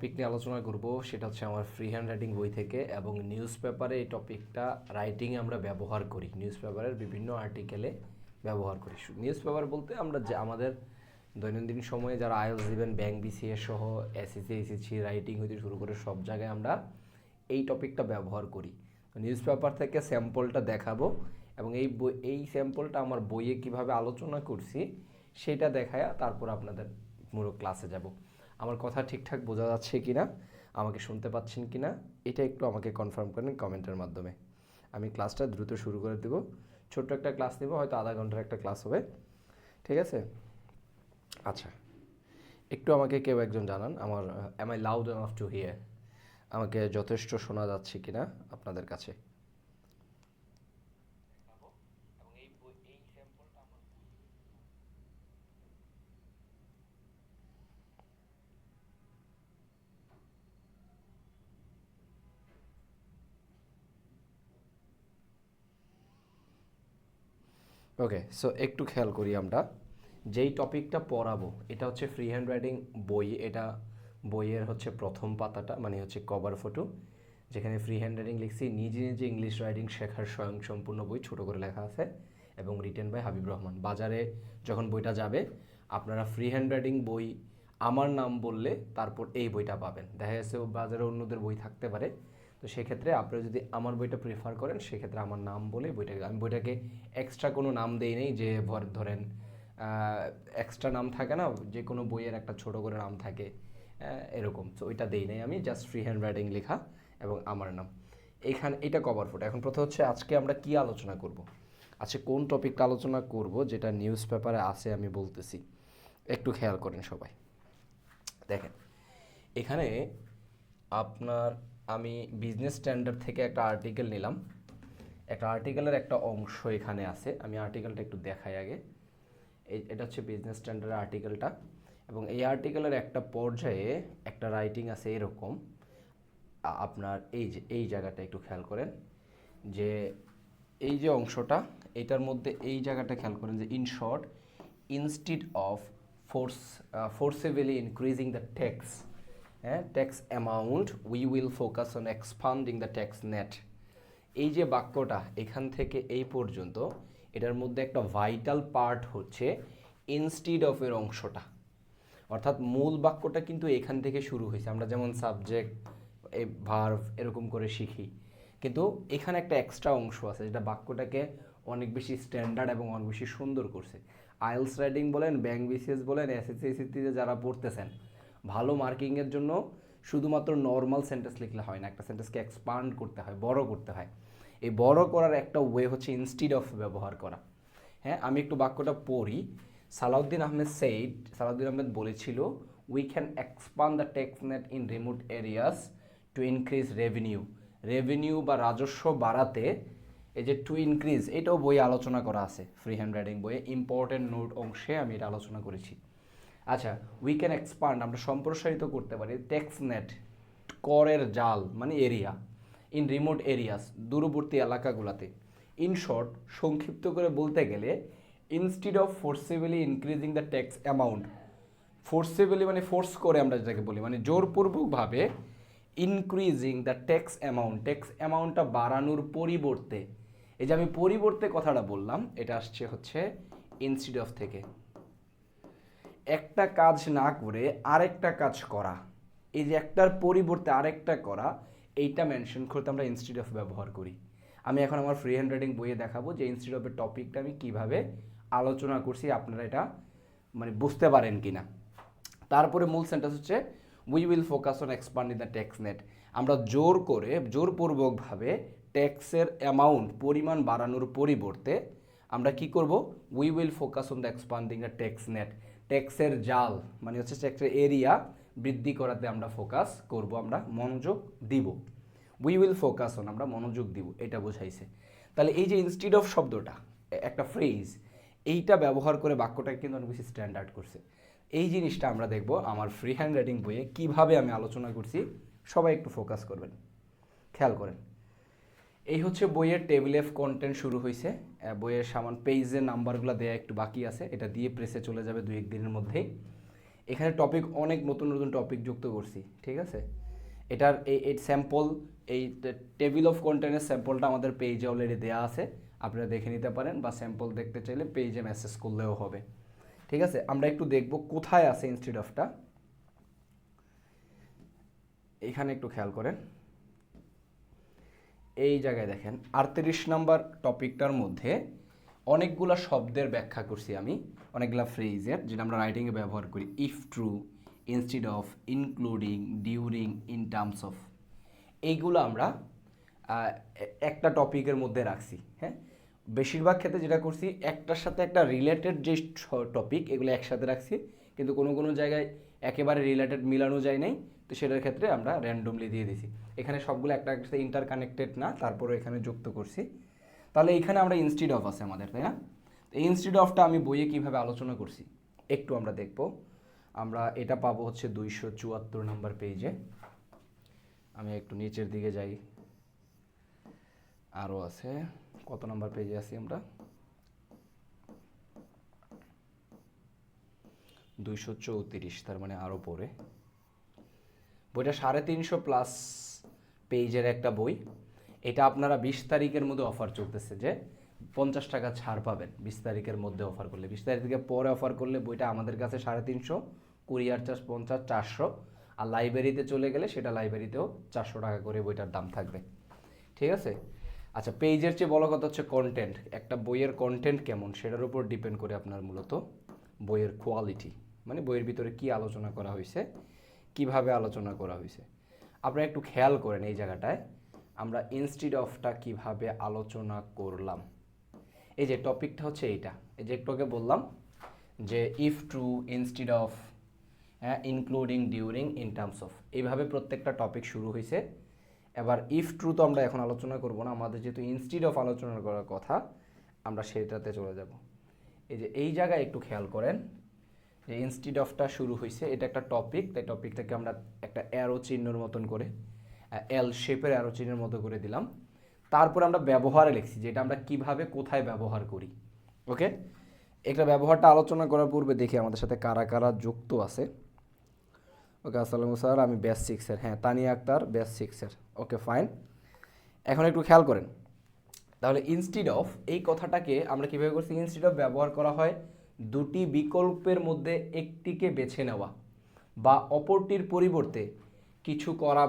Topic নিয়ে আলোচনা করব সেটা হচ্ছে আমার ফ্রি হ্যান্ড রাইটিং বই থেকে, এবং নিউজ পেপারে এই টপিকটা রাইটিংয়ে আমরা ব্যবহার করি, নিউজ পেপারের বিভিন্ন আর্টিকেলে ব্যবহার করি। নিউজ পেপার বলতে আমরা যে আমাদের দৈনন্দিন সময়ে যারা আইএলটিএস দিবেন, ব্যাংক বিসিএস সহ এসএসসি এসএসসি রাইটিং হইতে শুরু করে সব জায়গায় আমরা এই টপিকটা ব্যবহার করি। তো নিউজ পেপার থেকে স্যাম্পলটা দেখাবো, এবং এই স্যাম্পলটা আমার বইয়ে কিভাবে আলোচনা করছি সেটা দেখায়া তারপর আপনাদের পুরো ক্লাসে যাব। আমার কথা ঠিকঠাক বোঝা যাচ্ছে কি না, আমাকে শুনতে পাচ্ছেন কি না, এটা একটু আমাকে কনফার্ম করেন কমেন্টের মাধ্যমে। আমি ক্লাসটা দ্রুত শুরু করে দেব। ছোট্ট একটা ক্লাস নেব, হয়তো আধা ঘন্টার একটা ক্লাস হবে, ঠিক আছে? আচ্ছা, একটু আমাকে কেউ একজন জানান আমার am I loud enough to hear, আমাকে যথেষ্ট শোনা যাচ্ছে কি না আপনাদের কাছে। ওকে, সো একটু খেয়াল করি, আমরা যেই টপিকটা পড়াবো এটা হচ্ছে ফ্রি হ্যান্ড রাইটিং বই। এটা বইয়ের হচ্ছে প্রথম পাতাটা, মানে হচ্ছে কভার ফটো, যেখানে ফ্রি হ্যান্ড রাইটিং লিখছি, নিজে নিজে ইংলিশ রাইটিং শেখার স্বয়ং সম্পূর্ণ বই, ছোট করে লেখা আছে এবং রিটেন বাই হাবিব রহমান। বাজারে যখন বইটা যাবে আপনারা ফ্রি হ্যান্ড রাইটিং বই আমার নাম বললে তারপর এই বইটা পাবেন। দেখা যাচ্ছে বাজারে অন্যদের বই থাকতে পারে, তো সেক্ষেত্রে আপনারা যদি আমার বইটা প্রেফার করেন সেক্ষেত্রে আমার নাম বলে বইটাকে, আমি বইটাকে এক্সট্রা কোনো নাম দেই নেই, যে ধরেন এক্সট্রা নাম থাকে না, যে কোনো বইয়ের একটা ছোট করে নাম থাকে এরকম, তো ওইটা দেই নাই আমি, জাস্ট ফ্রি হ্যান্ড রাইটিং লেখা এবং আমার নাম। এখানে এটা কভার ফটো। এখন প্রথম হচ্ছে আজকে আমরা কি আলোচনা করব, আজকে কোন টপিকটা আলোচনা করব যেটা নিউজ পেপারে আছে আমি বলতেছি, একটু খেয়াল করেন সবাই। দেখেন এখানে আপনার, আমি বিজনেস স্ট্যান্ডার্ড থেকে একটা আর্টিকেল নিলাম, একটা আর্টিকেলের একটা অংশ এখানে আছে, আমি আর্টিকেলটা একটু দেখাই আগে। এটা হচ্ছে বিজনেস স্ট্যান্ডার্ডের আর্টিকেলটা, এবং এই আর্টিকেলের একটা পর্যায়ে একটা রাইটিং আছে এরকম। আপনার এই জায়গাটা একটু খেয়াল করেন, যে এই যে অংশটা, এটার মধ্যে এই জায়গাটা খেয়াল করেন যে in short, instead of forcibly increasing the tax, tax amount we will focus on expanding the tax net. এই যে বাক্যটা এখান থেকে এই পর্যন্ত, এটার মধ্যে একটা ভাইটাল পার্ট হচ্ছে ইনস্টিড অফ এর অংশটা, অর্থাৎ মূল বাক্যটা কিন্তু এখান থেকে শুরু হয়েছে। আমরা যেমন সাবজেক্ট, ভার্ব এরকম করে শিখি, কিন্তু এখানে একটা এক্সট্রা অংশ আছে যেটা বাক্যটাকে অনেক বেশি স্ট্যান্ডার্ড এবং অনেক বেশি সুন্দর করছে। আইএলটিএস রাইটিং বলেন, ব্যাংক বিসিএস বলেন, এসএসসি এসএসসিতে যারা পড়তেছেন, ভালো মার্কিংয়ের জন্য শুধুমাত্র নর্মাল সেন্টেন্স লিখলে হয় না, একটা সেন্টেন্সকে এক্সপান্ড করতে হয়, বড় করতে হয়। এই বড় করার একটা ওয়ে হচ্ছে ইনস্টিড অফ ব্যবহার করা। হ্যাঁ, আমি একটু বাক্যটা পড়ি। সালাউদ্দিন আহমেদ সেইড, সালাউদ্দিন আহমেদ বলেছিল, we can expand the tax net in remote areas to increase revenue. Revenue বা রাজস্ব বাড়াতে, এই যে টু ইনক্রিজ, এটাও বইয়ে আলোচনা করা আছে, ফ্রি হ্যান্ড রাইটিং বইয়ে ইম্পর্টেন্ট নোট অংশে আমি এটা আলোচনা করেছি। আচ্ছা, উই ক্যান এক্সপান্ড, আমরা সম্প্রসারিত করতে পারি ট্যাক্স নেট, করের জাল মানে এরিয়া, ইন রিমোট এরিয়াস, দূরবর্তী এলাকাগুলোতে। ইন শর্ট, সংক্ষিপ্ত করে বলতে গেলে, instead of forcibly increasing the tax amount, forcibly মানে ফোর্স করে আমরা যেটাকে বলি, মানে জোরপূর্বকভাবে increasing the tax amount, tax অ্যামাউন্টটা বাড়ানোর পরিবর্তে, এই যে আমি পরিবর্তে কথাটা বললাম, এটা আসছে হচ্ছে ইনস্টিড অফ থেকে। একটা কাজ না করে আরেকটা কাজ করা, এই যে একটার পরিবর্তে আরেকটা করা, এইটা মেনশন করতে আমরা ইনস্টিড অফ ব্যবহার করি। আমি এখন আমার ফ্রি হ্যান্ড রাইটিং বইয়ে দেখাবো যে ইনস্টিড অফের টপিকটা আমি কিভাবে আলোচনা করছি, আপনারা এটা মানে বুঝতে পারেন কি না। তারপরে মূল সেন্টেন্স হচ্ছে we will focus on expanding the tax net, আমরা জোরপূর্বকভাবে ট্যাক্সের অ্যামাউন্ট, পরিমাণ বাড়ানোর পরিবর্তে আমরা কি করব, we will focus on the expanding the tax net, ট্যাক্সের জাল মানে হচ্ছে ট্যাক্সের এরিয়া বৃদ্ধি করাতে আমরা ফোকাস করব, আমরা মনোযোগ দিব। উই উইল ফোকাস অন, আমরা মনোযোগ দিব, এটা বোঝাইছে। তাহলে এই যে ইনস্টিড অফ শব্দটা, একটা ফ্রেজ, এইটা ব্যবহার করে বাক্যটাকে কিন্তু অনেক বেশি স্ট্যান্ডার্ড করছে। এই জিনিসটা আমরা দেখব আমার ফ্রি হ্যান্ড রাইটিং বইয়ে কীভাবে আমি আলোচনা করছি, সবাই একটু ফোকাস করবেন, খেয়াল করেন। এই হচ্ছে বইয়ের টেবিল অফ কন্টেন্ট শুরু হয়েছে, বইয়ের সামান পেজের নাম্বারগুলো দেওয়া একটু বাকি আছে, এটা দিয়ে প্রেসে চলে যাবে 2-1 দিনের মধ্যেই। এখানে টপিক অনেক নতুন নতুন টপিক যুক্ত করছি, ঠিক আছে। এটার এই স্যাম্পল, এই টেবিল অফ কন্টেন্টের স্যাম্পলটা আমাদের পেজে অলরেডি দেওয়া আছে, আপনারা দেখে নিতে পারেন, বা স্যাম্পল দেখতে চাইলে পেজে মেসেজ করলেও হবে, ঠিক আছে। আমরা একটু দেখব কোথায় আছে ইনস্টিড অফটা, এখানে একটু খেয়াল করেন। এই জায়গায় দেখেন 38 নাম্বার টপিকটার মধ্যে অনেকগুলা শব্দের ব্যাখ্যা করছি আমি, অনেকগুলা ফ্রেজের, যেটা আমরা রাইটিংয়ে ব্যবহার করি। If true, instead of, including, during, in terms of, এইগুলো আমরা একটা টপিকের মধ্যে রাখছি, হ্যাঁ। বেশিরভাগ ক্ষেত্রে যেটা করছি, একটার সাথে একটা রিলেটেড যে টপিক, এগুলো একসাথে রাখছি, কিন্তু কোনো কোনো জায়গায় একেবারে রিলেটেড মিলানো যায় নাই, তো সেটার ক্ষেত্রে আমরা র্যান্ডমলি দিয়ে দিছি। এখানে সবগুলো একটা একটা ইন্টার কানেক্টেড না, তারপরে এখানে যুক্ত করছি। তাহলে এইখানে আমরা ইনস্টিড অফ আছে আমাদের, তাই না? এই ইনস্টিড অফটা আমি বইয়ে কীভাবে আলোচনা করছি একটু আমরা দেখব। আমরা এটা পাবো হচ্ছে 274 নাম্বার পেজে। আমি একটু নিচের দিকে যাই, আরও আছে, কত নাম্বার পেজে আছি আমরা? 234, তার মানে আরও পরে। বইটা 350+ পেজের একটা বই। এটা আপনারা 20 তারিখের মধ্যে অফার চলতেছে, যে 50 টাকা ছাড় পাবেন 20 তারিখের মধ্যে অফার করলে। 20 তারিখ থেকে পরে অফার করলে বইটা আমাদের কাছে 350, কুরিয়ার চার্জ 50, 400, আর লাইব্রেরিতে চলে গেলে সেটা লাইব্রেরিতেও 400 টাকা করে বইটার দাম থাকবে, ঠিক আছে। আচ্ছা, পেজের চেয়ে বড় কথা হচ্ছে কন্টেন্ট। একটা বইয়ের কন্টেন্ট কেমন সেটার উপর ডিপেন্ড করে আপনার মূলত বইয়ের কোয়ালিটি, মানে বইয়ের ভিতরে কি আলোচনা করা হয়েছে, কিভাবে আলোচনা করা হয়েছে। আপনারা একটু খেয়াল করেন এই জায়গাটায় আমরা ইনস্টিড অফটা কিভাবে আলোচনা করলাম। এই যে টপিকটা হচ্ছে এইটা, এই যে একটু আগে বললাম যে ইফ ট্রু, ইনস্টিড অফ, হ্যাঁ, including, during, in terms of, এইভাবে প্রত্যেকটা টপিক শুরু হয়েছে। এবার ইফ ট্রু তো আমরা এখন আলোচনা করব না, আমাদের যেহেতু ইনস্টিড অফ আলোচনা করার কথা, আমরা সেটাতে চলে যাব। এই যে এই জায়গায় একটু খেয়াল করেন যে ইনস্টিড অফটা শুরু হয়েছে, এটা একটা টপিক, তাই টপিকটাকে আমরা একটা অ্যারো চিহ্নের মতন করে, এল শেপের অ্যারো চিহ্নের মতো করে দিলাম। তারপর আমরা ব্যবহারে লিখছি যে এটা আমরা কিভাবে কোথায় ব্যবহার করি, ওকে। একটা ব্যবহারটা আলোচনা করার পূর্বে দেখি আমাদের সাথে কারা কারা যুক্ত আছে। ওকে, আসসালামু স্যার, আমি ব্যাচ 6-এর, হ্যাঁ, তানিয়া আক্তার, ব্যাচ 6-এর, ওকে ফাইন। এখন একটু খেয়াল করেন, তাহলে ইনস্টিড অফ এই কথাটাকে আমরা কীভাবে করছি? ইনস্টিড অফ ব্যবহার করা হয় দুটি বিকল্পের মধ্যে একটিকে বেছে নেওয়া বা অপরটির পরিবর্তে কিছু করা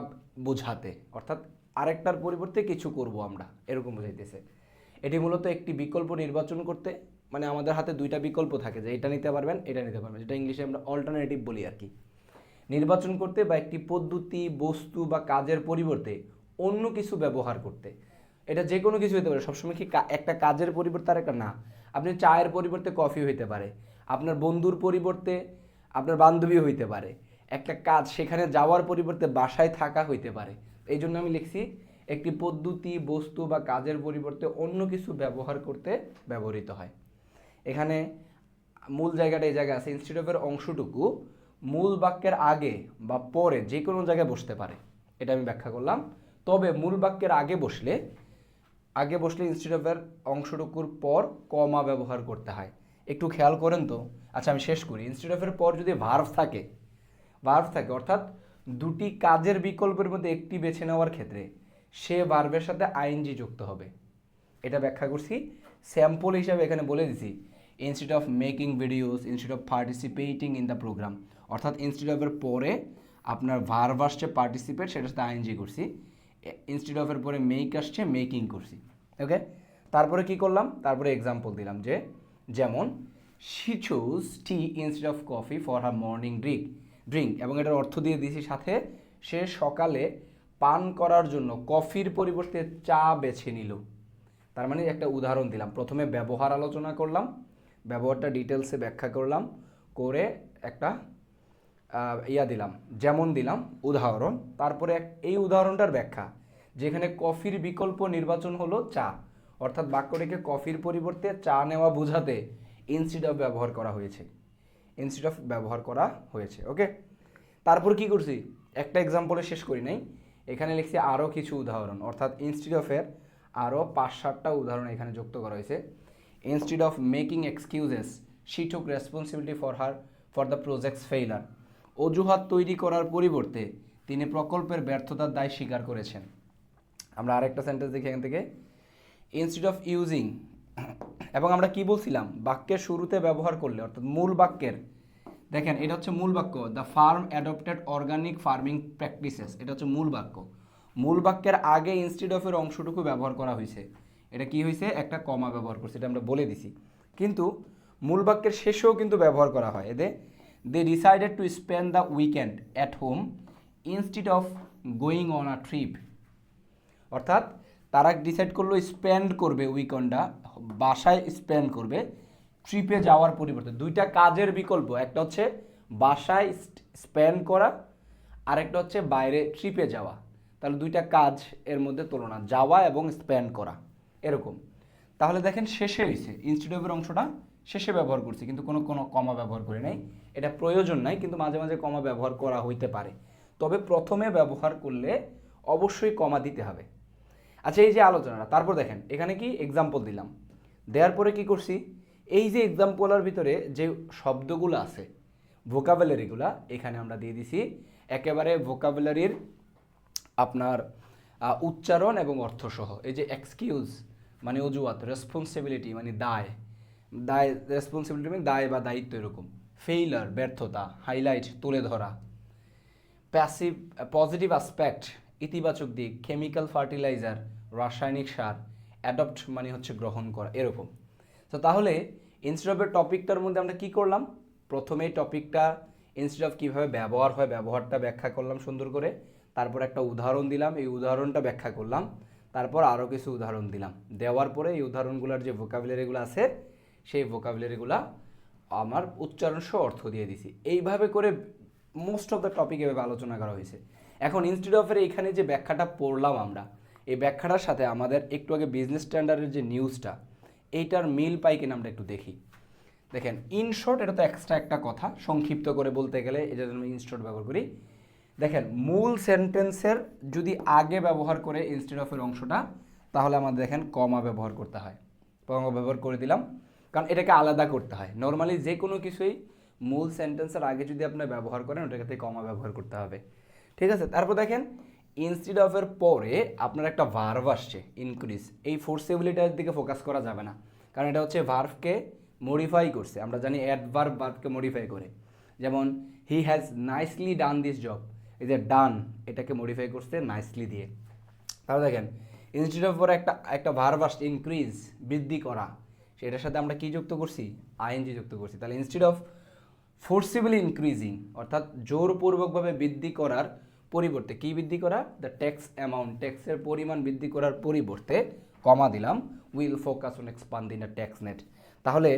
বোঝাতে, অর্থাৎ আরেকটার পরিবর্তে কিছু করব আমরা, এরকম বোঝাইতেছে। এটি মূলত একটি বিকল্প নির্বাচন করতে, মানে আমাদের হাতে দুইটা বিকল্প থাকে, যে এটা নিতে পারবেন, এটা নিতে পারবেন, যেটা ইংলিশে আমরা অল্টারনেটিভ বলি আর কি। নির্বাচন করতে বা একটি পদ্ধতি, বস্তু বা কাজের পরিবর্তে অন্য কিছু ব্যবহার করতে। এটা যে কোনো কিছু হতে পারে, সবসময় কি একটা কাজের পরিবর্তে আর একটা না। আপনি চায়ের পরিবর্তে কফি হইতে পারে, আপনার বন্ধুর পরিবর্তে আপনার বান্ধবী হইতে পারে, একটা কাজ সেখানে যাওয়ার পরিবর্তে বাসায় থাকা হইতে পারে। এই জন্য আমি লিখছি একটি পদ্ধতি, বস্তু বা কাজের পরিবর্তে অন্য কিছু ব্যবহার করতে ব্যবহৃত হয়। এখানে মূল জায়গাটা এই জায়গায় আছে, ইনস্টিড অফের অংশটুকু মূল বাক্যের আগে বা পরে যে কোনো জায়গায় বসতে পারে, এটা আমি ব্যাখ্যা করলাম। তবে মূল বাক্যের আগে বসলে ইনস্টিড অফের অংশটুকুর পর কমা ব্যবহার করতে হয়। একটু খেয়াল করেন তো। আচ্ছা, আমি শেষ করি। ইনস্টিড অফের পর যদি ভার্ব থাকে, অর্থাৎ দুটি কাজের বিকল্পের মধ্যে একটি বেছে নেওয়ার ক্ষেত্রে সে ভার্বের সাথে আইএনজি যুক্ত হবে, এটা ব্যাখ্যা করছি। স্যাম্পল হিসাবে এখানে বলে দিছি, instead of making videos, instead of participating in the programme, অর্থাৎ ইনস্টিড অফের পরে আপনার ভার্ব আসছে পার্টিসিপেট, সেটার সাথে আইএনজি করছি। ইনস্টিড অফের পরে মেক আসছে, মেকিং করছি, ওকে। তারপরে কি করলাম? তারপরে এক্সাম্পল দিলাম, যে যেমন she choose T instead of coffee for her morning drink, এবং এটার অর্থ দিয়ে দিয়েছি সাথে, সে সকালে পান করার জন্য কফির পরিবর্তে চা বেছে নিল। তার মানে একটা উদাহরণ দিলাম, প্রথমে ব্যবহার আলোচনা করলাম, ব্যবহারটা ডিটেলসে ব্যাখ্যা করলাম, করে একটা দিলাম, যেমন দিলাম উদাহরণ, তারপরে এই উদাহরণটার ব্যাখ্যা, যেখানে কফির বিকল্প নির্বাচন হলো চা, অর্থাৎ বাক্যটিকে কফির পরিবর্তে চা নেওয়া বোঝাতে ইনস্টিড অফ ব্যবহার করা হয়েছে, ওকে। তারপর কি করছি? একটা এক্সাম্পলে শেষ করি নাই, এখানে লিখছি আরও কিছু উদাহরণ, অর্থাৎ ইনস্টিড অফের আরও 5-7টা উদাহরণ এখানে যুক্ত করা হয়েছে। Instead of making excuses she took responsibility for her for the projects failure. অজুহাত তৈরি করার পরিবর্তে তিনি প্রকল্পের ব্যর্থতার দায় স্বীকার করেছেন। আমরা আরেকটা সেন্টেন্স দেখি এখান থেকে, ইনস্টিড অফ ইউজিং, এবং আমরা কি বলছিলাম, বাক্যের শুরুতে ব্যবহার করলে অর্থাৎ মূল বাক্যের, দেখেন এটা হচ্ছে মূল বাক্য, the farm adopted organic farming practices, এটা হচ্ছে মূল বাক্য। মূল বাক্যের আগে ইনস্টিড অফের অংশটুকু ব্যবহার করা হয়েছে, এটা কি হয়েছে, একটা কমা ব্যবহার করছে, এটা আমরা বলে দিছি। কিন্তু মূল বাক্যের শেষেও কিন্তু ব্যবহার করা হয়, এতে they decided to spend the weekend at home instead of going on a trip. অর্থাৎ তারা ডিসাইড করলো স্পেন্ড করবে উইকেন্ডটা বাসায় স্পেন্ড করবে, ট্রিপে যাওয়ার পরিবর্তে। দুইটা কাজের বিকল্প, একটা হচ্ছে বাসায় স্পেন্ড করা, আরেকটা হচ্ছে বাইরে ট্রিপে যাওয়া। তাহলে দুইটা কাজ এর মধ্যে তুলনা, যাওয়া এবং স্পেন্ড করা এরকম। তাহলে দেখেন শেষে হয়েছে, ইনস্টিড অফের অংশটা শেষে ব্যবহার করছি, কিন্তু কোনো কোনো কমা ব্যবহার করি নাই, এটা প্রয়োজন নাই, কিন্তু মাঝে মাঝে কমা ব্যবহার করা হইতে পারে। তবে প্রথমে ব্যবহার করলে অবশ্যই কমা দিতে হবে। আচ্ছা, এই যে আলোচনাটা, তারপর দেখেন এখানে কি এক্সাম্পল দিলাম, দেওয়ার পরে কি করছি, এই যে এক্সাম্পলের ভিতরে যে শব্দগুলো আছে ভোকাবুলারিগুলা এখানে আমরা দিয়ে দিছি একেবারে ভোকাবুলারির আপনার উচ্চারণ এবং অর্থসহ। এই যে এক্সকিউজ মানে অজুহাত, রেসপন্সিবিলিটি মানে দায়, দায় রেসপন্সিবিলিটি মানে দায় বা দায়িত্ব এরকম, ফেইলার ব্যর্থতা, হাইলাইট তুলে ধরা, প্যাসিভ পজিটিভ অ্যাসপেক্ট ইতিবাচক দিক, কেমিক্যাল ফার্টিলাইজার রাসায়নিক সার, অ্যাডপ্ট মানে হচ্ছে গ্রহণ করা এরকম। তো তাহলে ইনস্টেড অফের টপিকটার মধ্যে আমরা কি করলাম, প্রথমেই টপিকটা ইনস্টেড অফ কীভাবে ব্যবহার হয় ব্যবহারটা ব্যাখ্যা করলাম সুন্দর করে, তারপর একটা উদাহরণ দিলাম, এই উদাহরণটা ব্যাখ্যা করলাম, তারপর আরও কিছু উদাহরণ দিলাম, দেওয়ার পরে এই উদাহরণগুলোর যে ভোকাবুলারিগুলো আছে সেই ভোকাবুলারিগুলো আমার উচ্চারণ সহ অর্থ দিয়ে দিছি। এইভাবে করে মোস্ট অফ দ্য টপিক এভাবে আলোচনা করা হয়েছে। এখন ইনস্টিড অফের এইখানে যে ব্যাখ্যাটা পড়লাম আমরা, এই ব্যাখ্যাটার সাথে আমাদের একটু আগে বিজনেস স্ট্যান্ডার্ডের যে নিউজটা এইটার মিল পাই কিনা আমরা একটু দেখি। দেখেন ইন শর্ট, এটা তো এক্সট্রা একটা কথা, সংক্ষিপ্ত করে বলতে গেলে এটা জন্য ইন শর্ট ব্যবহার করি। দেখেন মূল সেন্টেন্সের যদি আগে ব্যবহার করে ইনস্টেড অফের অংশটা, তাহলে আমাদের দেখেন কমা ব্যবহার করতে হয়, কমা ব্যবহার করে দিলাম, কারণ এটাকে আলাদা করতে হয়। নর্মালি যে কোনো কিছুই মূল সেন্টেন্সের আগে যদি আপনি ব্যবহার করেন ওটাকে কমা ব্যবহার করতে হবে, ঠিক আছে। তারপর দেখেন ইনস্টিড অফের পরে আপনার একটা ভার্ব আসছে ইনক্রিজ, এই ফোর্সেবিলিটির দিকে ফোকাস করা যাবে না, কারণ এটা হচ্ছে ভার্বকে মডিফাই করছে। আমরা জানি অ্যাডভার্ব ভার্বকে মডিফাই করে, যেমন he has nicely done this job, এই যে ডান এটাকে মডিফাই করছে নাইসলি দিয়ে। তাহলে দেখেন ইনস্টিড অফ পরে একটা ভার্ব আসছে ইনক্রিজ বৃদ্ধি করা, সেটার সাথে আমরা কি যুক্ত করছি, আইএনজি যুক্ত করছি। তাহলে ইনস্টিড অফ ফোর্সিবলি ইনক্রিজিং অর্থাৎ জোরপূর্বকভাবে বৃদ্ধি করার পরিবর্তে কি বৃদ্ধি করা, দ্য ট্যাক্স অ্যামাউন্ট, ট্যাক্সের পরিমাণ বৃদ্ধি করার পরিবর্তে কমা দিলাম, will focus on expanding the tax net. তাহলে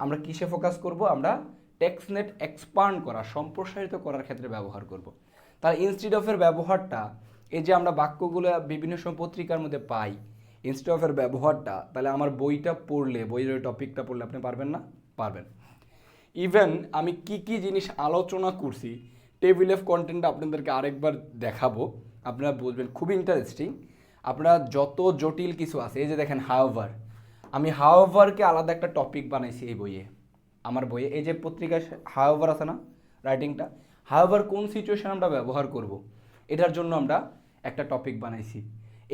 আমরা কিসে ফোকাস করব, আমরা ট্যাক্স নেট এক্সপান্ড করা সম্প্রসারিত করার ক্ষেত্রে ব্যবহার করব। তাহলে ইনস্টিড অফের ব্যবহারটা, এই যে আমরা বাক্যগুলো বিভিন্ন সময় পত্রিকার মধ্যে পাই, ইনস্টিড অফের ব্যবহারটা, তাহলে আমার বইটা পড়লে, বইয়ের টপিকটা পড়লে আপনি পারবেন না, পারবেন। ইভেন আমি কি কি জিনিস আলোচনা করছি টেবিল অফ কন্টেন্টটা আপনাদেরকে আরেকবার দেখাবো, আপনারা বুঝবেন, খুবই ইন্টারেস্টিং। আপনারা যত জটিল কিছু আছে, এই যে দেখেন হাওভার, আমি হাওভারকে আলাদা একটা টপিক বানাইছি এই বইয়ে, আমার বইয়ে এই যে পত্রিকায় হাওভার আছে না রাইটিংটা, হাওভার কোন সিচুয়েশন আমরা ব্যবহার করব এটার জন্য আমরা একটা টপিক বানাইছি।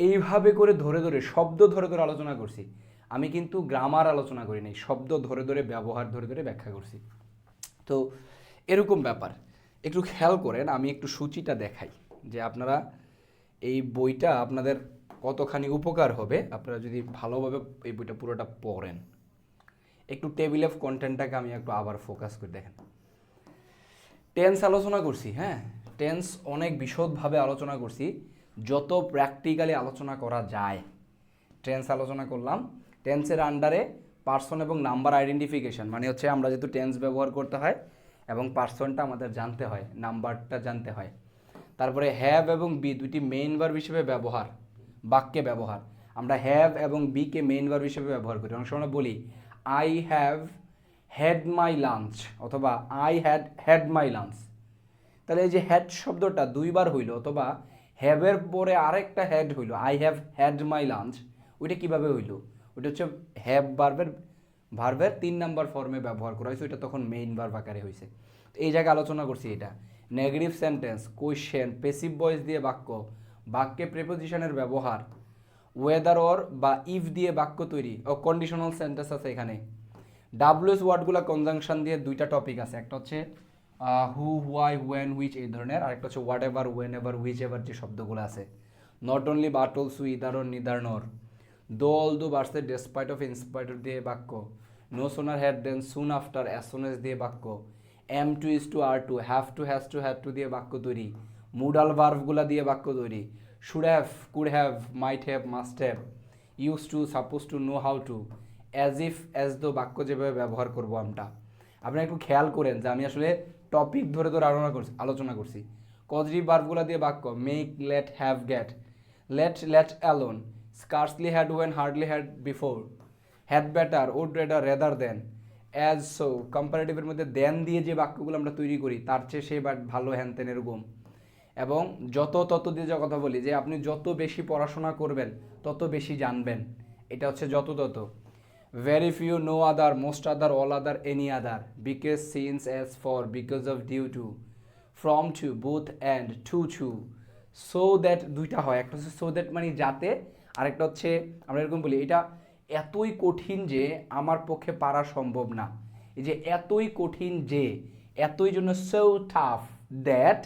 এইভাবে করে ধরে ধরে শব্দ ধরে ধরে আলোচনা করছি। আমি কিন্তু গ্রামার আলোচনা করি নাই, শব্দ ধরে ধরে ব্যবহার ধরে ধরে ব্যাখ্যা করছি। তো এরকম ব্যাপার একটু খেয়াল করেন, আমি একটু সূচিটা দেখাই যে আপনারা এই বইটা আপনাদের কতখানি উপকার হবে আপনারা যদি ভালোভাবে এই বইটা পুরোটা পড়েন। একটু টেবিল অফ কন্টেন্টটাকে আমি একটু আবার ফোকাস করে দেখেন। টেন্স আলোচনা করছি, হ্যাঁ টেন্স অনেক বিশদভাবে আলোচনা করছি, যত প্র্যাকটিক্যালি আলোচনা করা যায় টেন্স আলোচনা করলাম। টেন্সের আন্ডারে পার্সন এবং নাম্বার আইডেন্টিফিকেশন, মানে হচ্ছে আমরা যেহেতু টেন্স ব্যবহার করতে হয় এবং পার্সনটা আমাদের জানতে হয়, নাম্বারটা জানতে হয়। তারপরে হ্যাভ এবং বি দুটি মেইন ভার্ব হিসেবে ব্যবহার, বাক্যে ব্যবহার। আমরা হ্যাভ এবং বিকে মেইন ভার্ব হিসেবে ব্যবহার করি। অনেক সময় বলি I have had my lunch অথবা আই হ্যাড মাই লাঞ্চ। তাহলে এই যে হ্যাড শব্দটা দুইবার হইল, অথবা হ্যাভের পরে আরেকটা হ্যাড হইল, I have had my lunch, ওইটা কীভাবে হইল, ওইটা হচ্ছে হ্যাভ ভার্বের ভার্বের 3 নাম্বার ফর্মে ব্যবহার করা হয়েছে, ওইটা তখন মেইন ভার্ব আকারে হয়েছে। এই জায়গায় আলোচনা করছি এটা। Negative sentence, question, passive voice দিয়ে বাক্য, বাক্যে প্রিপোজিশনের ব্যবহার, ওয়েদার অর বা ইফ দিয়ে বাক্য তৈরি ও কন্ডিশনাল সেন্টেন্স আছে এখানে। ডাব্লিউএস ওয়ার্ডগুলো কনজাংশন দিয়ে দুইটা টপিক আছে, একটা হচ্ছে হু, হোয়াই, ওয়েন, হুইচ এই ধরনের, আরেকটা হচ্ছে whatever, whenever, whichever যে শব্দগুলো আছে। Not only but also, either or neither nor, though although বার্সে, ডেসপাইট অফ, ইনস্পাইট অফ দিয়ে বাক্য, no sooner had then, soon after, as soon as দিয়ে বাক্য, am to, is to, are to, have to, has to, had to দিয়ে বাক্য তৈরি, modal ভার্ভগুলা দিয়ে বাক্য তৈরি, should have, could have, might have, must have, use to, suppose two, know how to, as if, as though বাক্য যেভাবে ব্যবহার করবো আমরা। আপনারা একটু খেয়াল করেন যে আমি আসলে টপিক ধরে ধরে আলোচনা করছি। পজিটিভ ভার্বগুলো দিয়ে বাক্য, make, let, have, get, let alone, scarcely had when, hardly had before, had better, would rather, rather than, as so, কম্পারেটিভের মধ্যে দেন দিয়ে যে বাক্যগুলো আমরা তৈরি করি তার চেয়ে সে বাট ভালো, হ্যান তেন এরকম। এবং যত তত দিয়ে যে কথা বলি যে আপনি যত বেশি পড়াশোনা করবেন তত বেশি জানবেন, এটা হচ্ছে যত তত। Very few, no other, most other, all other, any other, because, since, as, for, because of, due to, from to, both and, to, so that দুইটা হয়, একটা হচ্ছে সো দ্যাট মানে যাতে, আরেকটা হচ্ছে আমরা এরকম বলি এটা এতই কঠিন যে আমার পক্ষে পারা সম্ভব না। এই যে এতই কঠিন যে, এতই জন্য সো টাফ দ্যাট,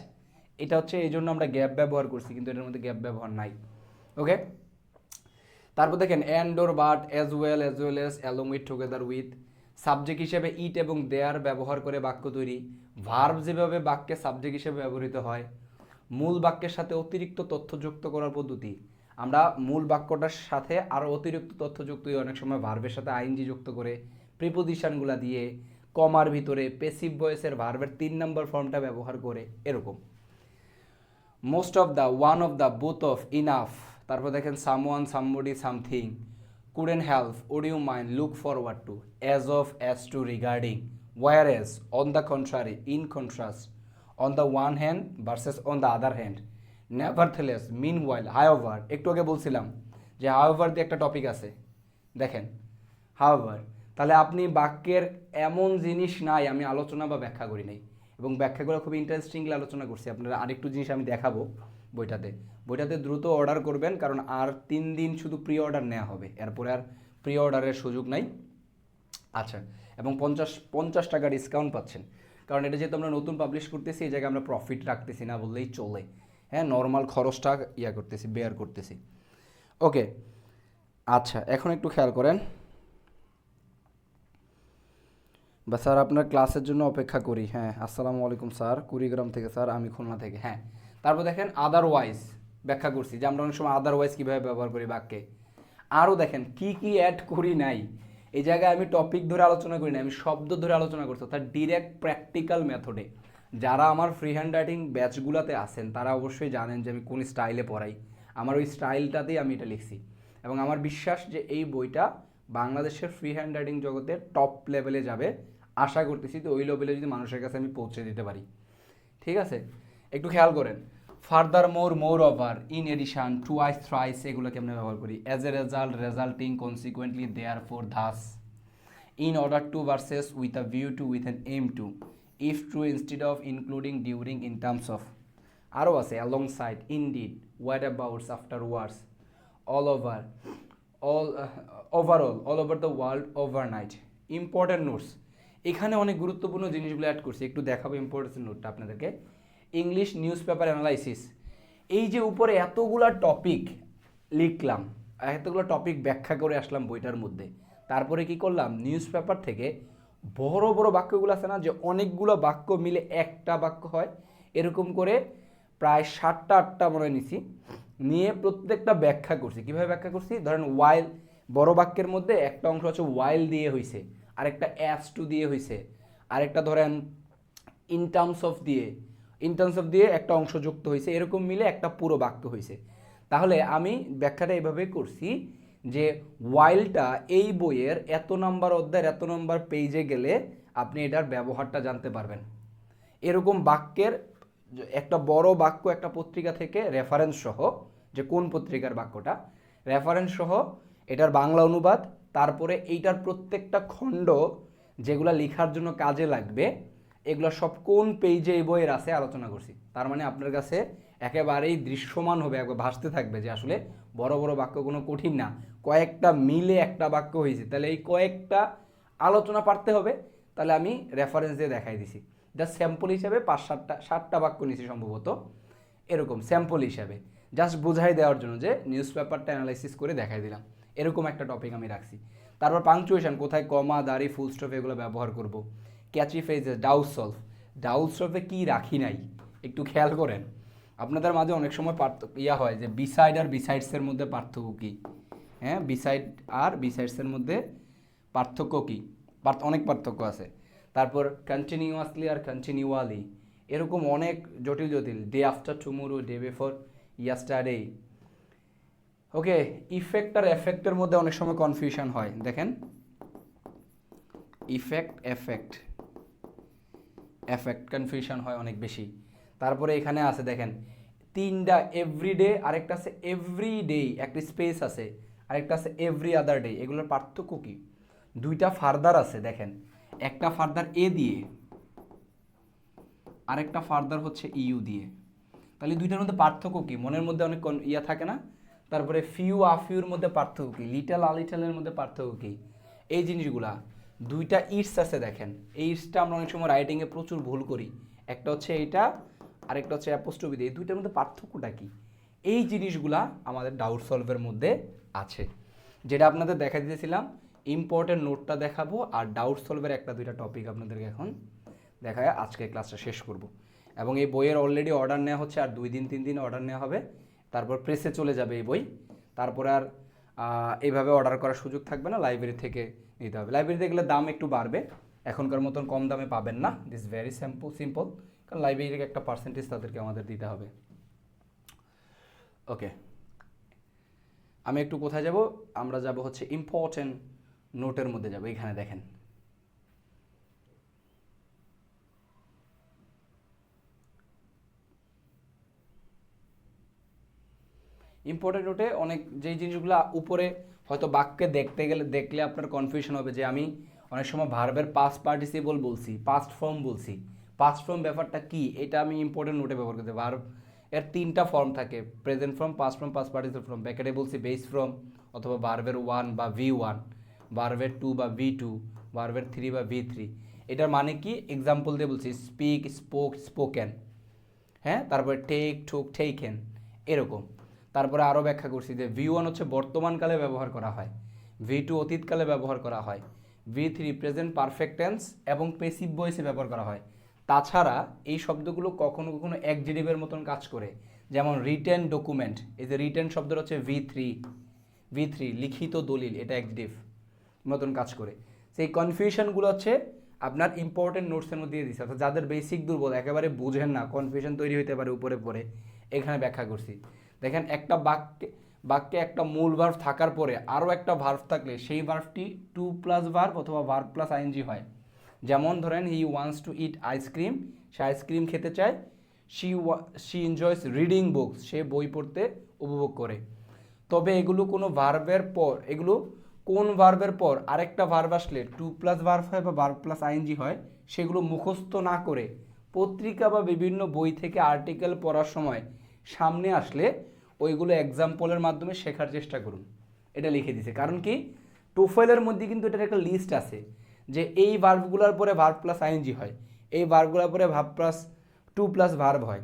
এটা হচ্ছে এই জন্য আমরা গ্যাপ ব্যবহার করছি, কিন্তু এটার মধ্যে গ্যাপ ব্যবহার নাই। ওকে, তারপর দেখেন and or but, as well as, along with, together with, subject হিসেবে ইট এবং দেয়ার ব্যবহার করে বাক্য তৈরি, ভার্ব যেভাবে বাক্যে সাবজেক্ট হিসেবে ব্যবহৃত হয়, মূল বাক্যের সাথে অতিরিক্ত তথ্য যুক্ত করার পদ্ধতি। আমরা মূল বাক্যটার সাথে আরও অতিরিক্ত তথ্য যুক্ত হই অনেক সময় ভার্বের সাথে আইএনজি যুক্ত করে, প্রিপোজিশনগুলো দিয়ে, কমার ভিতরে, পেসিভ ভয়েসের ভার্বের 3 নম্বর ফর্মটা ব্যবহার করে, এরকম। Most of the, one of the, both of, enough, তারপর দেখেন someone, somebody, something, couldn't help, would you mind, look forward to, as of, as to, regarding, whereas, on the contrary, in contrast, on the one hand versus on the other hand, nevertheless, meanwhile, however, একটু আগে বলছিলাম যে however দিয়ে একটা topic আছে, দেখেন however. তাহলে আপনি বাক্যের এমন জিনিস নাই আমি আলোচনা বা ব্যাখ্যা করি নাই, এবং ব্যাখ্যাগুলো খুব ইন্টারেস্টিংলি আলোচনা করছি। আপনারা আরেকটু জিনিস আমি দেখাবো বইটাতে দ্রুত অর্ডার করবেন, কারণ আর 3 দিন শুধু প্রি অর্ডার নেওয়া হবে, এরপরে আর প্রি অর্ডারের সুযোগ নাই। আচ্ছা, এবং 50 টাকা ডিসকাউন্ট পাচ্ছেন, কারণ এটা যেহেতু আমরা নতুন পাবলিশ করতেছি, এই জায়গায় আমরা প্রফিট রাখতেছি না বললেই চলে। হ্যাঁ, নর্মাল খরচটা বেয়ার করতেছি। ওকে, আচ্ছা এখন একটু খেয়াল করেন। বা স্যার আপনার ক্লাসের জন্য অপেক্ষা করি। হ্যাঁ, আসসালামু আলাইকুম স্যার, কুড়িগ্রাম থেকে স্যার, আমি খুলনা থেকে। হ্যাঁ, তারপর দেখেন আদারওয়াইজ ব্যাখ্যা করছি যে আমরা অনেক সময় আদারওয়াইজ কীভাবে ব্যবহার করি বাক্যে। আরও দেখেন কি কি অ্যাড করি নাই, এই জায়গায় আমি টপিক ধরে আলোচনা করি না, আমি শব্দ ধরে আলোচনা করছি, তার ডিরেক্ট প্র্যাকটিক্যাল মেথডে। যারা আমার ফ্রি হ্যান্ড রাইটিং ব্যাচগুলোতে আছেন তারা অবশ্যই জানেন যে আমি কোন স্টাইলে পড়াই, আমার ওই স্টাইলটাতেই আমি এটা লিখছি। এবং আমার বিশ্বাস যে এই বইটা বাংলাদেশের ফ্রি হ্যান্ড রাইটিং জগতের টপ লেভেলে যাবে, আশা করতেছি। তো ওই লেভেলে যদি মানুষের কাছে আমি পৌঁছে দিতে পারি, ঠিক আছে। একটু খেয়াল করেন, furthermore, moreover, in addition, twice, thrice, এগুলো কেমন ব্যবহার করি। As a result, resulting, consequently, therefore, thus, in order to versus with a view to, with an aim to, if true instead of, including, during, in terms of. আরও আছে alongside, indeed, what abouts, afterwards, all over, overall, all over the world, overnight, important notes. এখানে অনেক গুরুত্বপূর্ণ জিনিসগুলো add করছি, একটু দেখাবো important নোটটা আপনাদেরকে। ইংলিশ নিউজ পেপার অ্যানালাইসিস, এই যে উপরে এতগুলা টপিক লিখলাম, এতগুলো টপিক ব্যাখ্যা করে আসলাম বইটার মধ্যে, তারপরে কি করলাম, নিউজ পেপার থেকে বড় বড় বাক্যগুলো আছে না, যে অনেকগুলো বাক্য মিলে একটা বাক্য হয়, এরকম করে প্রায় 7টা 8টা মনে নিছি, নিয়ে প্রত্যেকটা ব্যাখ্যা করছি। কীভাবে ব্যাখ্যা করছি, ধরেন ওয়াইল, বড় বাক্যের মধ্যে একটা অংশ হচ্ছে ওয়াইল দিয়ে হয়েছে, আরেকটা অ্যাজ টু দিয়ে হয়েছে, আরেকটা ধরেন ইন টার্মস অফ দিয়ে একটা অংশ যুক্ত হয়েছে, এরকম মিলে একটা পুরো বাক্য হয়েছে। তাহলে আমি ব্যাখ্যাটা এইভাবে করছি যে ওয়াইলটা এই বইয়ের এত নম্বর অধ্যায়ের এত নম্বর পেজে গেলে আপনি এটার ব্যবহারটা জানতে পারবেন। এরকম বাক্যের একটা বড় বাক্য একটা পত্রিকা থেকে রেফারেন্স সহ, যে কোন পত্রিকার বাক্যটা, রেফারেন্স সহ এটার বাংলা অনুবাদ, তারপরে এইটার প্রত্যেকটা খণ্ড যেগুলো লেখার জন্য কাজে লাগবে এগুলো সব কোন পেজে এই বইয়ের আছে আলোচনা করছি। তার মানে আপনার কাছে একেবারেই দৃশ্যমান হবে, একবার ভাসতে থাকবে যে আসলে বড় বড় বাক্য কোনো কঠিন না, কয়েকটা মিলে একটা বাক্য হয়েছে, তাহলে এই কয়েকটা আলোচনা পারতে হবে। তাহলে আমি রেফারেন্স দিয়ে দেখাই দিছি, জাস্ট স্যাম্পল হিসাবে 5-7টা বাক্য নিছি সম্ভবত, এরকম স্যাম্পল হিসাবে জাস্ট বোঝাই দেওয়ার জন্য যে নিউজ পেপারটা অ্যানালাইসিস করে দেখাই দিলাম, এরকম একটা টপিক আমি রাখছি। তারপর পাংচুয়েশন, কোথায় কমা দাড়ি ফুল স্টপ এগুলো ব্যবহার করব, ক্যাচি ফ্রেজেস, ডাউট সলভ, ডাউট সলভে কী রাখি নাই একটু খেয়াল করেন। আপনাদের মাঝে অনেক সময় হয় যে বিসাইড আর বিসাইডসের মধ্যে পার্থক্য কী, হ্যাঁ বিসাইড আর বিসাইডসের মধ্যে পার্থক্য কী, অনেক পার্থক্য আছে। তারপর কন্টিনিউয়াসলি আর কন্টিনিউয়ালি, এরকম অনেক জটিল জটিল, day after tomorrow, day before yesterday. Okay, effect আর এফেক্টের মধ্যে অনেক সময় কনফিউশন হয়, দেখেন ইফেক্ট এফেক্ট, এফেক্ট কনফিউশন হয় অনেক বেশি। তারপরে এখানে আছে দেখেন 3টা এভরিডে, আরেকটা আছে এভরিডে, একটা স্পেস আছে, আরেকটা আছে এভরি আদার ডে। এগুলোর পার্থক্য কি? 2টা ফার্দার আছে দেখেন, একটা ফার্দার এ দিয়ে আরেকটা ফার্দার হচ্ছে ইউ দিয়ে, তাহলে 2টার মধ্যে পার্থক্য কি? মনের মধ্যে অনেক ইয়া থাকে না। তারপরে ফিউ আফিউর মধ্যে পার্থক্য কি, লিটল আলিটলের মধ্যে পার্থক্য কি, এই জিনিসগুলা। 2টা ইটস আছে দেখেন, এই ইটসটা আমরা অনেক সময় রাইটিংয়ে প্রচুর ভুল করি, একটা হচ্ছে এইটা আরেকটা হচ্ছে অ্যাপোস্ট্রফি দিয়ে, এই 2টার মধ্যে পার্থক্যটা কি, এই জিনিসগুলা আমাদের ডাউট সলভের মধ্যে আছে, যেটা আপনাদের দেখা দিয়েছিলাম। ইম্পর্টেন্ট নোটটা দেখাবো আর ডাউট সলভের 1-2টা টপিক আপনাদেরকে এখন দেখায় আজকে ক্লাসটা শেষ করব। এবং এই বইয়ের অলরেডি অর্ডার নেওয়া হচ্ছে, আর 2-3 দিন অর্ডার নেওয়া হবে, তারপর প্রেসে চলে যাবে এই বই। তারপরে আর এইভাবে অর্ডার করার সুযোগ থাকবে না, লাইব্রেরি থেকে নিতে হবে। লাইব্রেরিতে গেলে দাম একটু বাড়বে, এখনকার মতন কম দামে পাবেন না, দিস ভেরি সিম্পল, কারণ লাইব্রেরির একটা পার্সেন্টেজ তাদেরকে আমাদের দিতে হবে। ওকে, আমি একটু কোথায় যাব, আমরা যাব হচ্ছে ইম্পর্টেন্ট নোটের মধ্যে যাব। এখানে দেখেন ইম্পর্টেন্ট নোটে অনেক যেই জিনিসগুলো উপরে হয়তো বাক্যে দেখলে আপনার কনফিউশন হবে যে আমি অনেক সময় ভার্বের পাস্ট পার্টিসিপল বলছি, পাস্ট ফর্ম বলছি, পাস্ট ফর্ম ব্যাপারটা কি এটা আমি ইম্পর্টেন্ট নোটে ব্যবহার করতে। ভার্ব এর 3টা ফর্ম থাকে, present form, past form, past participle form. ব্যাকেটে বলছি বেস ফর্ম অথবা ভার্বের 1 বা V1, ভার্বের 2 বা V2, ভার্বের 3 বা V3। এটার মানে কি এক্সাম্পল দিয়ে বলছি, স্পিক, স্পোক, স্পোকেন, হ্যাঁ। তারপরে টেক, টুক, টেকেন, এরকম। তারপরে আরও ব্যাখ্যা করছি যে V1 হচ্ছে বর্তমানকালে ব্যবহার করা হয়, V2 অতীতকালে ব্যবহার করা হয়, V3 প্রেজেন্ট পারফেক্ট টেন্স এবং পেসিভ ভয়েসে ব্যবহার করা হয়। তাছাড়া এই শব্দগুলো কখনো কখনো অ্যাডজেক্টিভের মতন কাজ করে, যেমন রিটেন ডকুমেন্ট, এই যে রিটেন শব্দটা হচ্ছে V3 লিখিত দলিল, এটা অ্যাডজেক্টিভ মতন কাজ করে। সেই কনফিউশনগুলো হচ্ছে আপনার ইম্পর্টেন্ট নোটসের মধ্যে দিয়ে দিচ্ছে, অর্থাৎ যাদের বেসিক দুর্বল, একেবারে বুঝেন না, কনফিউশন তৈরি হতে পারে উপরে পরে, এখানে ব্যাখ্যা করছি। দেখেন একটা বাক্যে একটা মূল ভার্ব থাকার পরে আরও একটা ভার্ব থাকলে সেই ভার্বটি 2+ ভার্ব অথবা ভার্ব প্লাস আইএনজি হয়। যেমন ধরেন he wants to it ice cream, say ice cream খেতে চায়। শি এনজয়স রিডিং বুকস, সে বই পড়তে উপভোগ করে। তবে এগুলো কোনো ভার্বের পর, এগুলো কোন ভার্বের পর আরেকটা ভার্ব আসলে 2+ ভার্ব হয় বা ভার্ব প্লাস আইএনজি হয়, সেগুলো মুখস্থ না করে পত্রিকা বা বিভিন্ন বই থেকে আর্টিকেল পড়ার সময় সামনে আসলে ওইগুলো এক্সাম্পলের মাধ্যমে শেখার চেষ্টা করুন, এটা লিখে দিছে। কারণ কি, টোফেলের মধ্যে কিন্তু এটার একটা লিস্ট আছে যে এই ভার্বগুলোর পরে ভার্ব প্লাস আইএনজি হয়, এই ভার্বগুলোর পরে ভার্ব প্লাস 2+ ভার্ব হয়,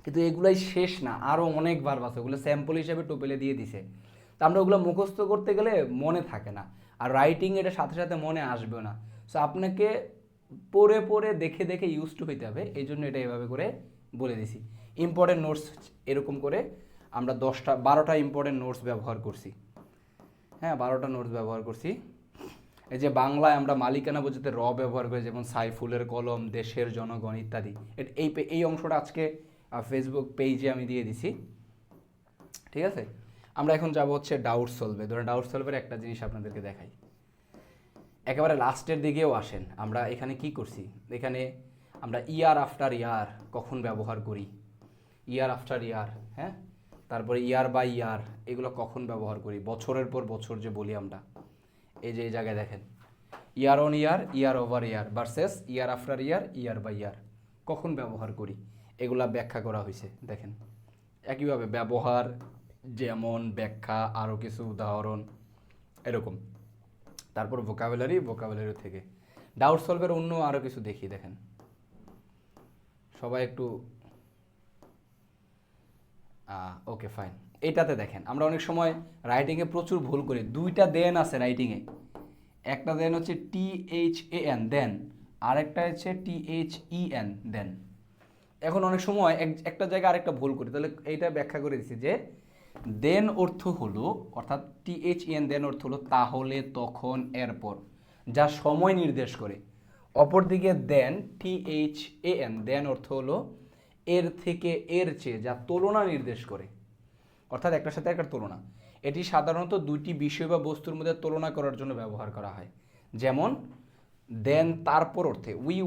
কিন্তু এগুলাই শেষ না, আরও অনেক ভার্ব আছে, ওগুলো স্যাম্পল হিসেবে টোপেলে দিয়ে দিছে। তা আমরা ওগুলো মুখস্থ করতে গেলে মনে থাকে না, আর রাইটিং এটা সাথে সাথে মনে আসবেও না। সো আপনাকে পড়ে পড়ে দেখে দেখে ইউজ টু হইতে হবে, এই জন্য এটা এভাবে করে বলে দিছি। ইম্পর্টেন্ট নোটস এরকম করে আমরা 12টা ইম্পর্টেন্ট নোটস ব্যবহার করছি, হ্যাঁ 12টা নোটস ব্যবহার করছি। এই যে বাংলায় আমরা মালিকানা বোঝাতে র ব্যবহার করি, যেমন সাইফুলের কলম, দেশের জনগণ ইত্যাদি। এই অংশটা আজকে ফেসবুক পেজে আমি দিয়ে দিছি, ঠিক আছে। আমরা এখন যাব হচ্ছে ডাউট সলভে। ধরেন ডাউট সলভের একটা জিনিস আপনাদেরকে দেখাই, একেবারে লাস্টের দিকেও আসেন। আমরা এখানে কি করছি, এখানে আমরা ইয়ার আফটার ইয়ার কখন ব্যবহার করি, ইয়ার আফটার ইয়ার, হ্যাঁ। তারপরে ইয়ার বাই ইয়ার, এগুলো কখন ব্যবহার করি, বছরের পর বছর যে বলি আমরা, এই যে এই জায়গায় দেখেন, year on year, year over year versus year after year, year by year কখন ব্যবহার করি এগুলা ব্যাখ্যা করা হয়েছে। দেখেন একইভাবে ব্যবহার, যেমন, ব্যাখ্যা, আরও কিছু উদাহরণ এরকম। তারপর ভোকাবুলারি, ভোকাবুলারি থেকে ডাউট সলভের অন্য আরও কিছু দেখি। দেখেন সবাই একটু ওকে ফাইন। এটাতে দেখেন আমরা অনেক সময় রাইটিংয়ে প্রচুর ভুল করি। দুইটা দেন আছে রাইটিংয়ে, একটা দেন হচ্ছে THAN দেন, আরেকটা হচ্ছে THEN দেন। এখন অনেক সময় একটা জায়গায় আরেকটা ভুল করি, তাহলে এইটা ব্যাখ্যা করে দিচ্ছি যে দেন অর্থ হলো, অর্থাৎ THEN দেন অর্থ হলো তাহলে, তখন, এরপর, যা সময় নির্দেশ করে। অপরদিকে দেন THAN দেন অর্থ হলো এর থেকে, এর চেয়ে, যা তুলনা নির্দেশ করে, অর্থাৎ একটার সাথে একটা তুলনা। এটি সাধারণত দুইটি বিষয় বা বস্তুর মধ্যে তুলনা করার জন্য ব্যবহার করা হয়। যেমন দেন তারপর অর্থে we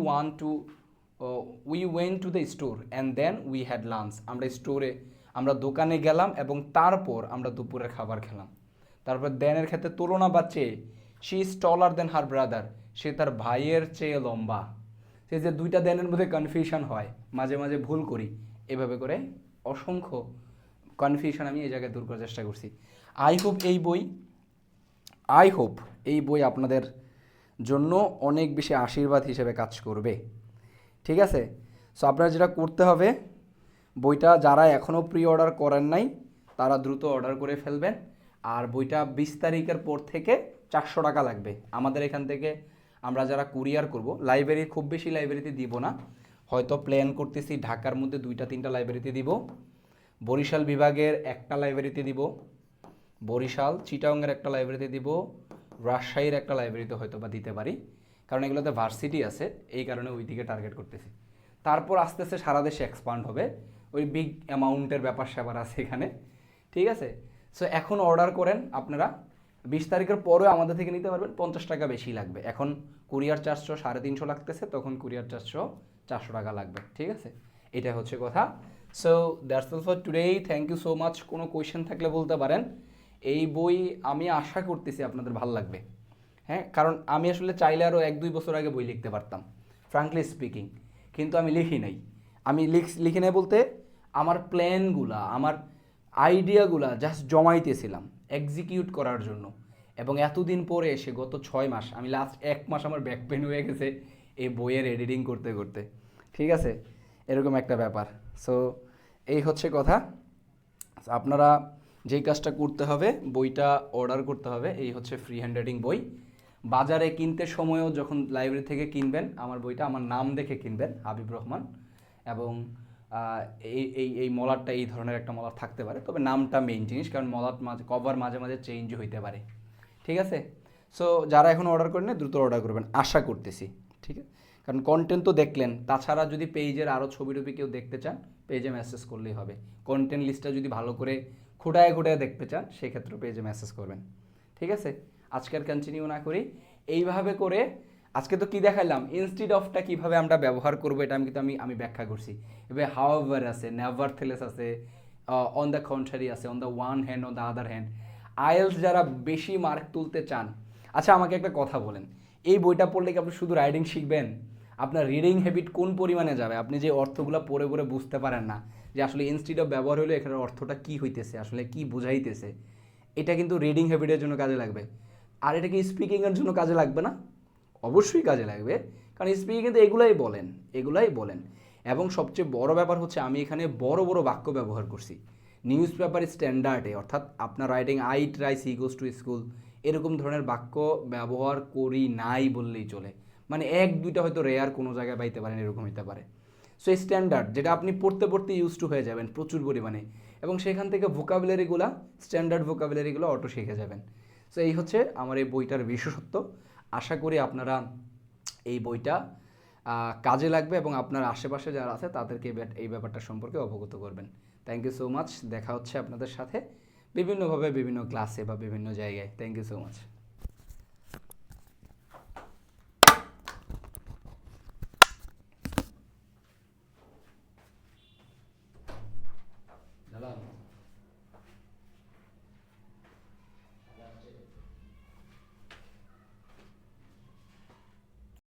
went to the store and then we had lunch. আমরা দোকানে গেলাম এবং তারপর আমরা দুপুরের খাবার খেলাম। তারপর দেনের ক্ষেত্রে তুলনা বা চেয়ে, she is taller than her brother, সে তার ভাইয়ের চেয়ে লম্বা। সেই যে দুইটা দেনের মধ্যে কনফিউশন হয়, মাঝে মাঝে ভুল করি, এভাবে করে অসংখ্য কনফিউশন আমি এই জায়গায় দূর করার চেষ্টা করছি। আই হোপ এই বই আপনাদের জন্য অনেক বেশি আশীর্বাদ হিসেবে কাজ করবে। ঠিক আছে, সো আপনারা যেটা করতে হবে, বইটা যারা এখনও প্রি অর্ডার করেন নাই তারা দ্রুত অর্ডার করে ফেলবেন। আর বইটা 20 তারিখের পর থেকে 400 টাকা লাগবে। আমাদের এখান থেকে আমরা যারা কুরিয়ার করব, লাইব্রেরি খুব বেশি লাইব্রেরিতে দিব না, হয়তো প্ল্যান করতেছি ঢাকার মধ্যে 2-3টা লাইব্রেরিতে দিব, বরিশাল বিভাগের একটা লাইব্রেরিতে দিব, বরিশাল চিটাগংয়ের একটা লাইব্রেরিতে দিব, রাজশাহীর একটা লাইব্রেরিতে হয়তো বা দিতে পারি, কারণ এগুলোতে ভার্সিটি আছে, এই কারণে ওই দিকে টার্গেট করতেছি। তারপর আস্তে আস্তে সারা দেশে এক্সপান্ড হবে, ওই বিগ অ্যামাউন্টের ব্যাপার স্যাপার আছে এখানে। ঠিক আছে, সো এখন অর্ডার করেন আপনারা, 20 তারিখের পরেও আমাদের থেকে নিতে পারবেন, 50 টাকা বেশি লাগবে। এখন কুরিয়ার চার্জ 350 লাগতেছে, তখন কুরিয়ার চার্জ 400 টাকা লাগবে। ঠিক আছে, এটা হচ্ছে কথা। So that's all for today, thank you so much. কোনো কোয়েশ্চেন থাকলে বলতে পারেন। এই বই আমি আশা করতেছি আপনাদের ভালো লাগবে। হ্যাঁ, কারণ আমি আসলে চাইলে আরও 1-2 বছর আগে বই লিখতে পারতাম, ফ্রাঙ্কলি স্পিকিং, কিন্তু আমি লিখি নাই। আমি লিখি নাই বলতে আমার প্ল্যানগুলা, আমার আইডিয়াগুলা জাস্ট জমাইতেছিলাম এক্সিকিউট করার জন্য। এবং এতদিন পরে এসে গত 6 মাস, আমি লাস্ট 1 মাস আমার ব্যাক পেন হয়ে গেছে এই বইয়ের এডিটিং করতে করতে। ঠিক আছে, এরকম একটা ব্যাপার। সো এই হচ্ছে কথা। আপনারা যেই কাজটা করতে হবে, বইটা অর্ডার করতে হবে। এই হচ্ছে ফ্রি হ্যান্ড রাইটিং বই। বাজারে কিনতে সময়ও যখন লাইব্রেরি থেকে কিনবেন, আমার বইটা আমার নাম দেখে কিনবেন, হাবিব রহমান। এবং এই মলারটা এই ধরনের একটা মলার থাকতে পারে, তবে নামটা মেইন জিনিস, কারণ মলার কভার মাঝে মাঝে চেঞ্জ হইতে পারে। ঠিক আছে, সো যারা এখন অর্ডার করেন না, দ্রুত অর্ডার করবেন আশা করতেছি। ঠিক আছে, কারণ কন্টেন্ট তো দেখলেন, তাছাড়া যদি পেজের আরও ছবি টবি কেউ দেখতে চান, পেজে মেসেজ করলেই হবে। কন্টেন্ট লিস্টটা যদি ভালো করে খুঁটায় দেখতে চান, সেক্ষেত্রে পেজে মেসেজ করবেন। ঠিক আছে, আজকের কন্টিনিউ না করি, এইভাবে করে আজকে তো কি দেখাইলাম, ইনস্টিড অফটা কীভাবে আমরা ব্যবহার করবো, এটা আমি ব্যাখ্যা করছি। এবার হাউএভার আছে, নেভারথেলেস আছে, অন দ্য কন্ট্রারি আছে, on the one hand, on the other hand. IELTS যারা বেশি মার্ক তুলতে চান, আচ্ছা আমাকে একটা কথা বলেন, এই বইটা পড়লে কি আপনি শুধু রাইডিং শিখবেন? আপনার রিডিং হ্যাবিট কোন পরিমাণে যাবে? আপনি যে অর্থগুলো পড়ে পড়ে বুঝতে পারেন না, যে আসলে ইনস্টিড অফ ব্যবহার হলে এখানে অর্থটা কী হইতেছে, আসলে কি বুঝাইতেছে, এটা কিন্তু রিডিং হ্যাবিটের জন্য কাজে লাগবে। আর এটা কি স্পিকিংয়ের জন্য কাজে লাগবে না? অবশ্যই কাজে লাগবে, কারণ স্পিকিং কিন্তু এগুলাই বলেন। এবং সবচেয়ে বড় ব্যাপার হচ্ছে, আমি এখানে বড় বড় বাক্য ব্যবহার করছি নিউজ পেপার স্ট্যান্ডার্ডে, অর্থাৎ আপনার writing I try she goes to school, এরকম ধরনের বাক্য ব্যবহার করি নাই বললেই চলে। মানে 1-2টা হয়তো রেয়ার কোনো জায়গায় পাইতে পারেন, এরকম হতে পারে। সো স্ট্যান্ডার্ড, যেটা আপনি পড়তে পড়তে ইউজ টু হয়ে যাবেন প্রচুর পরিমাণে, এবং সেখান থেকে ভোকাবুলারিগুলো, স্ট্যান্ডার্ড ভোকাবুলারিগুলো অটো শিখে যাবেন। সো এই হচ্ছে আমার এই বইটার বিশেষত্ব। আশা করি আপনারা এই বইটা কাজে লাগবে এবং আপনার আশেপাশে যারা আছে তাদেরকে এই ব্যাপারটা সম্পর্কে অবগত করবেন। Thank you so much. দেখা হচ্ছে আপনাদের সাথে বিভিন্নভাবে, বিভিন্ন ক্লাসে বা বিভিন্ন জায়গায়। Thank you so much.